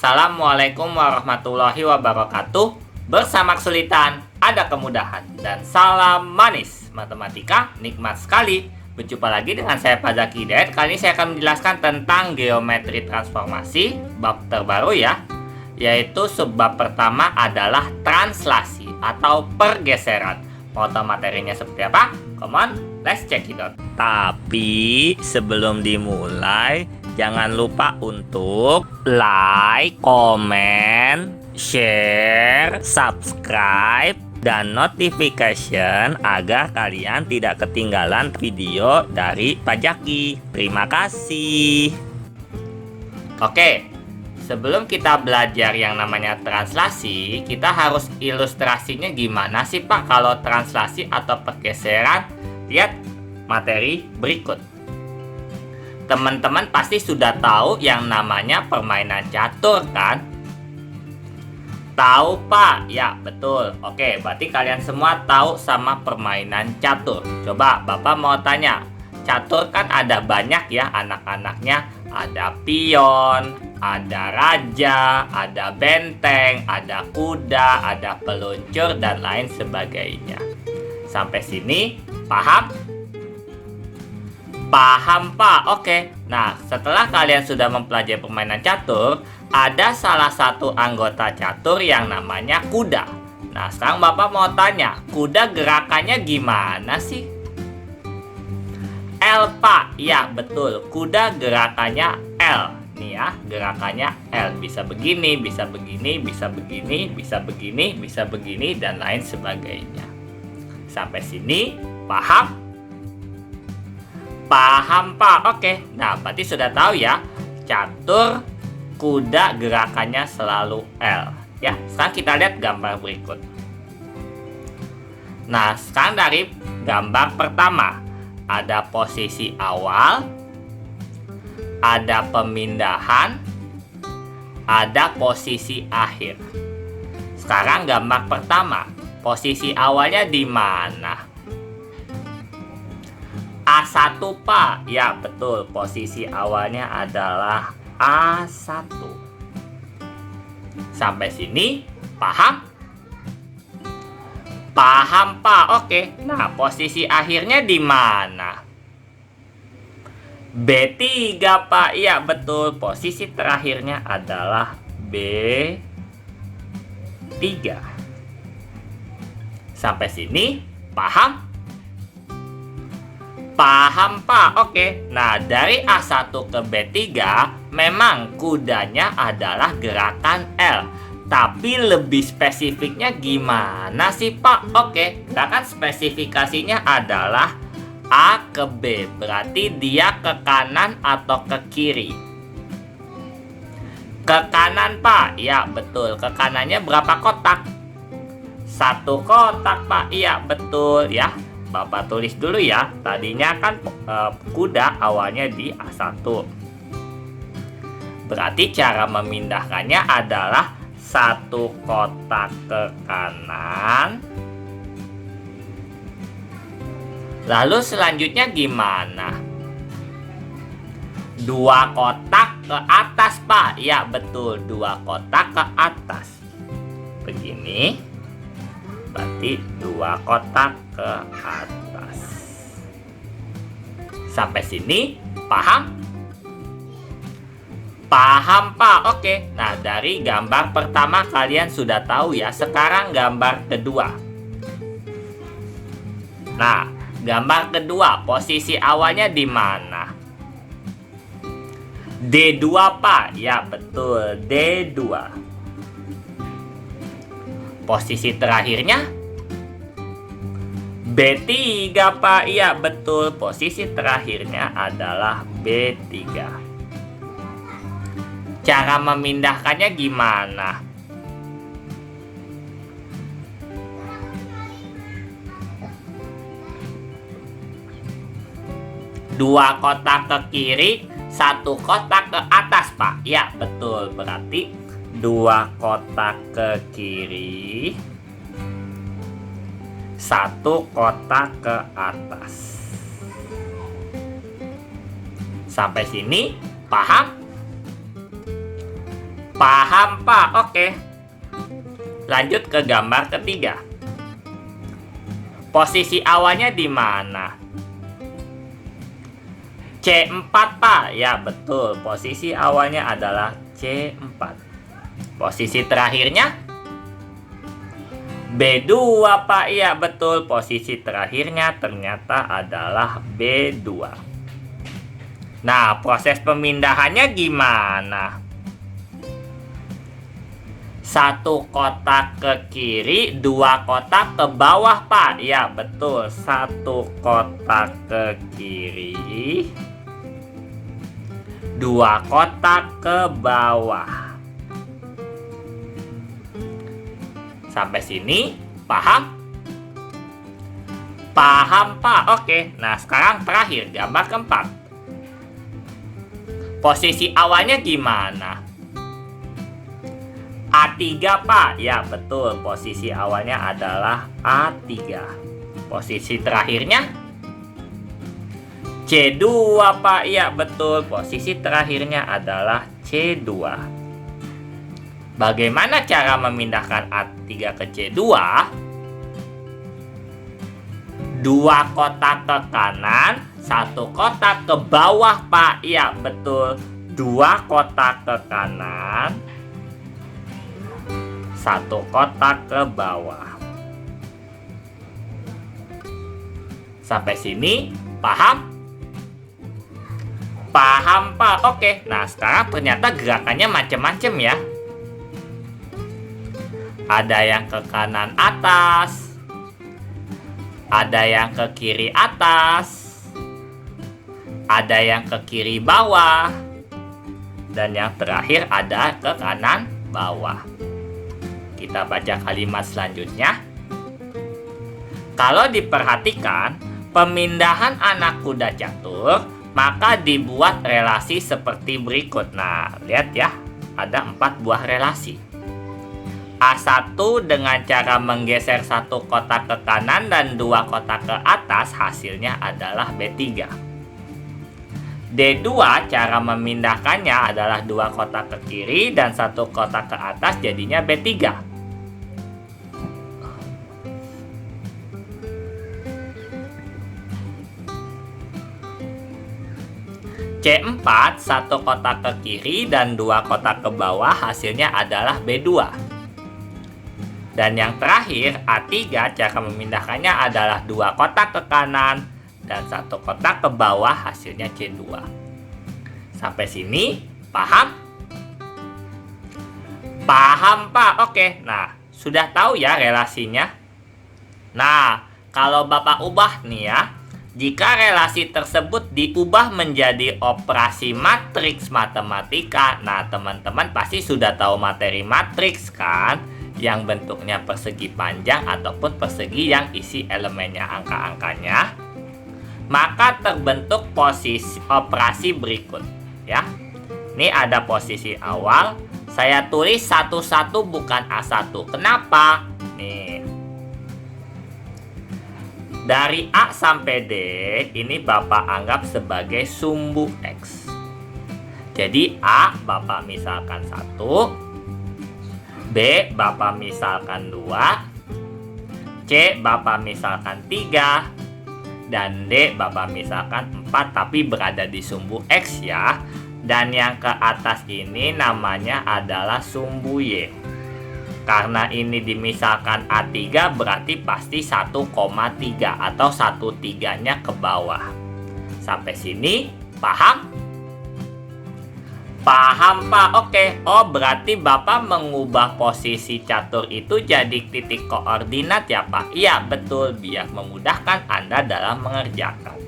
Assalamualaikum warahmatullahi wabarakatuh. Bersama kesulitan, ada kemudahan. Dan salam manis. Matematika nikmat sekali. Berjumpa lagi dengan saya Pak Zaki Hidayat. Kali ini saya akan menjelaskan tentang geometri transformasi. Bab terbaru ya. Yaitu subbab pertama adalah translasi atau pergeseran. Mau tahu materinya seperti apa? Come on, let's check it out. Tapi sebelum dimulai, jangan lupa untuk like, comment, share, subscribe, dan notification agar kalian tidak ketinggalan video dari Pak Zaki. Terima kasih. Oke, sebelum kita belajar yang namanya translasi, kita harus ilustrasinya gimana sih Pak kalau translasi atau pergeseran? Lihat materi berikut. Teman-teman pasti sudah tahu yang namanya permainan catur kan? Tahu Pak? Ya betul. Oke, berarti kalian semua tahu sama permainan catur. Coba Bapak mau tanya, catur kan ada banyak ya anak-anaknya. Ada pion, ada raja, ada benteng, ada kuda, ada peluncur, dan lain sebagainya. Sampai sini paham? Paham Pak? Oke. Nah, setelah kalian sudah mempelajari permainan catur, ada salah satu anggota catur yang namanya kuda. Nah, sekarang Bapak mau tanya, kuda gerakannya gimana sih? L Pak. Ya betul, kuda gerakannya L. Nih ya, gerakannya L. Bisa begini, bisa begini, bisa begini, bisa begini, bisa begini, dan lain sebagainya. Sampai sini paham? Paham Pak? Oke. Nah, berarti sudah tahu ya, catur kuda gerakannya selalu L. Ya, sekarang kita lihat gambar berikut. Nah, sekarang dari gambar pertama, ada posisi awal, ada pemindahan, ada posisi akhir. Sekarang gambar pertama, posisi awalnya di mana? A1 Pak. Ya betul, posisi awalnya adalah A1. Sampai sini paham? Paham Pak. Oke. Nah, posisi akhirnya di mana? B3 Pak. Ya betul, posisi terakhirnya adalah B3. Sampai sini paham? Paham Pak? Oke. Nah, dari A1 ke B3 memang kudanya adalah gerakan L. Tapi lebih spesifiknya gimana sih Pak? Oke, gerakan spesifikasinya adalah A ke B. Berarti dia ke kanan atau ke kiri? Ke kanan Pak. Ya betul, ke kanannya berapa kotak? 1 kotak Pak. Iya betul ya. Bapak tulis dulu ya. Tadinya kan kuda awalnya di A1. Berarti cara memindahkannya adalah 1 kotak ke kanan. Lalu selanjutnya gimana? 2 kotak ke atas Pak. Ya betul, 2 kotak ke atas. Begini. Berarti 2 kotak ke atas. Sampai sini paham? Paham Pak? Oke. Nah, dari gambar pertama kalian sudah tahu ya. Sekarang gambar kedua. Nah, gambar kedua, posisi awalnya di mana? D2 Pak. Ya betul, D2. Posisi terakhirnya B3 Pak. Iya betul, posisi terakhirnya adalah B3. Cara memindahkannya gimana? Dua kotak ke kiri, 1 kotak ke atas Pak. Ya betul, berarti 2 kotak ke kiri, 1 kotak ke atas. Sampai sini paham? Paham, Pak? Oke. Lanjut ke gambar ketiga. Posisi awalnya di mana? C4, Pak. Ya, betul. Posisi awalnya adalah C4. Posisi terakhirnya B2, Pak. Ya, betul. Posisi terakhirnya ternyata adalah B2. Nah, proses pemindahannya gimana? Satu kotak ke kiri, dua kotak ke bawah, Pak. Ya, betul. Satu kotak ke kiri, dua kotak ke bawah. Sampai sini, paham? Paham, Pak. Oke. Nah, sekarang terakhir, gambar keempat. Posisi awalnya gimana? A3, Pak. Ya, betul. Posisi awalnya adalah A3. Posisi terakhirnya C2, Pak. Ya, betul. Posisi terakhirnya adalah C2. Bagaimana cara memindahkan A3 ke C2? Dua kotak ke kanan, satu kotak ke bawah, Pak. Ya, betul. Dua kotak ke kanan, satu kotak ke bawah. Sampai sini, paham? Paham, Pak. Oke. Nah, sekarang ternyata gerakannya macam-macam ya. Ada yang ke kanan atas, ada yang ke kiri atas, ada yang ke kiri bawah, dan yang terakhir ada ke kanan bawah. Kita baca kalimat selanjutnya. Kalau diperhatikan, pemindahan anak kuda catur, maka dibuat relasi seperti berikut. Nah, lihat ya, ada 4 buah relasi. A1 dengan cara menggeser satu kotak ke kanan dan dua kotak ke atas, hasilnya adalah B3. D2 cara memindahkannya adalah dua kotak ke kiri dan satu kotak ke atas, jadinya B3. C4 satu kotak ke kiri dan dua kotak ke bawah, hasilnya adalah B2. Dan yang terakhir, A3 cara memindahkannya adalah dua kotak ke kanan dan satu kotak ke bawah, hasilnya C2. Sampai sini, paham? Paham, Pak. Oke, nah, sudah tahu ya relasinya? Nah, kalau Bapak ubah nih ya, jika relasi tersebut diubah menjadi operasi matriks matematika, nah teman-teman pasti sudah tahu materi matriks kan? Yang bentuknya persegi panjang ataupun persegi yang isi elemennya angka-angkanya, maka terbentuk posisi operasi berikut ya. Ini ada posisi awal, saya tulis 11 bukan A1. Kenapa? Nih, dari A sampai D ini Bapak anggap sebagai sumbu X. Jadi A Bapak misalkan 1, B Bapak misalkan 2, C Bapak misalkan 3, dan D Bapak misalkan 4, tapi berada di sumbu X ya. Dan yang ke atas ini namanya adalah sumbu Y. Karena ini dimisalkan A3 berarti pasti 1,3 atau 1/3-nya ke bawah. Sampai sini paham? Paham, Pak. Oke. Oh, berarti Bapak mengubah posisi catur itu jadi titik koordinat ya, Pak? Iya, betul. Biar memudahkan Anda dalam mengerjakan.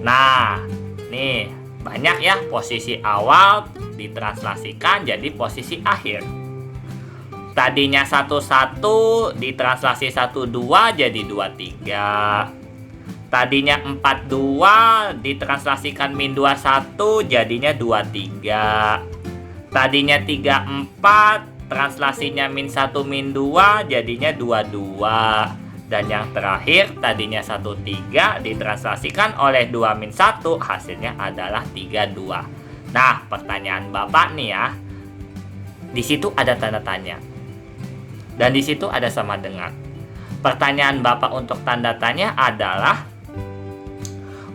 Nah, nih, banyak ya posisi awal ditranslasikan jadi posisi akhir. Tadinya 11 ditranslasi 12 jadi 23. Tadinya 42 ditranslasikan -21 jadinya 23. Tadinya 34 translasinya -1 -2 jadinya 22. Dan yang terakhir tadinya 13 ditranslasikan oleh 2 - 1 hasilnya adalah 32. Nah, pertanyaan Bapak nih ya, Di situ ada tanda tanya. Dan di situ ada sama dengan. Pertanyaan Bapak untuk tanda tanya adalah,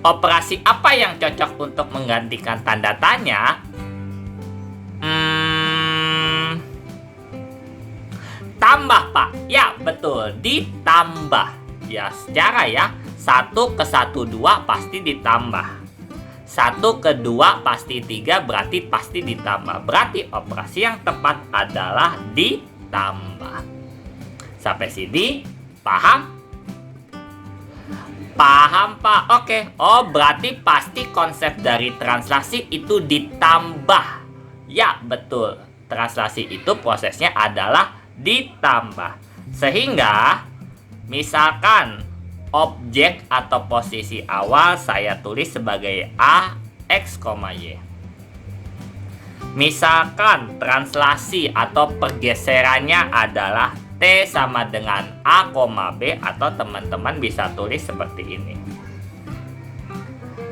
operasi apa yang cocok untuk menggantikan tanda tanya? Tambah, Pak. Ya, betul. Ditambah. Ya, secara ya. 1 ke 1, 2 pasti ditambah. 1 ke 2 pasti 3, berarti pasti ditambah. Berarti operasi yang tepat adalah ditambah. Sampai sini, paham? Paham, Pak? Oke. Oh, berarti pasti konsep dari translasi itu ditambah. Ya, betul. Translasi itu prosesnya adalah ditambah. Sehingga misalkan objek atau posisi awal saya tulis sebagai A, X, Y. Misalkan translasi atau pergeserannya adalah T sama dengan A, B, atau teman-teman bisa tulis seperti ini.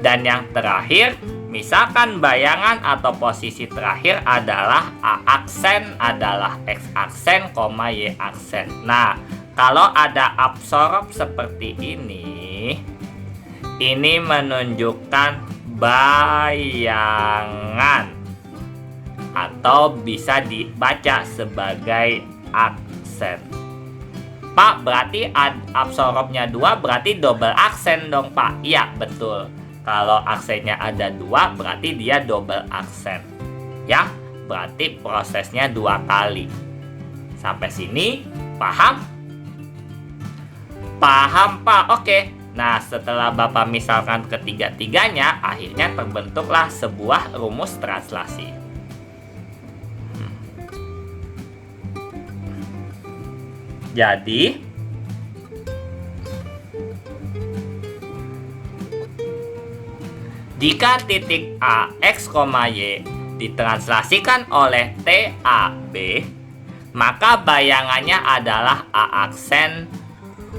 Dan yang terakhir, misalkan bayangan atau posisi terakhir adalah A aksen adalah X aksen, Y aksen. Nah, kalau ada absorb seperti ini menunjukkan bayangan atau bisa dibaca sebagai aksen. Pak, berarti absorbnya 2 berarti double aksen dong, Pak. Iya, betul. Kalau aksennya ada 2 berarti dia double aksen. Ya, berarti prosesnya 2 kali. Sampai sini paham? Paham, Pak? Oke. Nah, setelah Bapak misalkan ketiga-tiganya, akhirnya terbentuklah sebuah rumus translasi. Jadi, jika titik A, X, Y ditranslasikan oleh TAB, maka bayangannya adalah A aksen,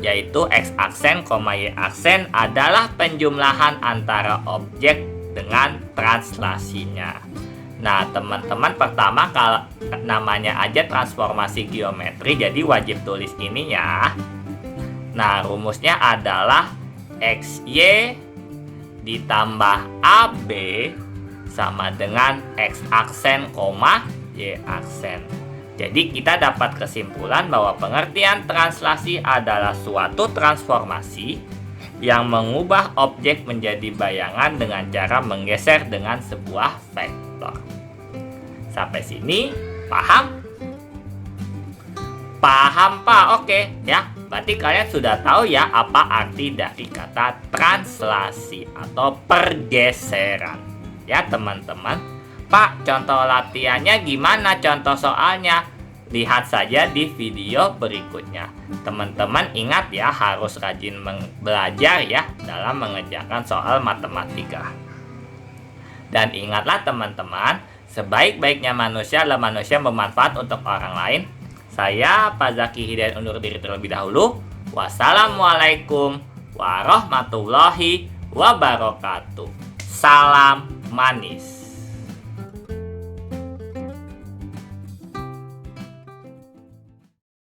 yaitu X aksen, Y aksen adalah penjumlahan antara objek dengan translasinya. Nah, teman-teman, pertama kalau namanya aja transformasi geometri, jadi wajib tulis ini ya. Nah, rumusnya adalah XY ditambah AB sama dengan X aksen, Y aksen. Jadi kita dapat kesimpulan bahwa pengertian translasi adalah suatu transformasi yang mengubah objek menjadi bayangan dengan cara menggeser dengan sebuah vektor. Sampai sini paham? Paham, Pak? Oke ya. Berarti kalian sudah tahu ya apa arti dari kata translasi atau pergeseran. Ya, teman-teman. Pak, contoh latihannya gimana? Contoh soalnya? Lihat saja di video berikutnya. Teman-teman ingat ya, harus rajin belajar ya dalam mengerjakan soal matematika. Dan ingatlah teman-teman, sebaik-baiknya manusia adalah manusia yang bermanfaat untuk orang lain. Saya, Pak Zaki Hidayat, undur diri terlebih dahulu. Wassalamualaikum warahmatullahi wabarakatuh. Salam manis.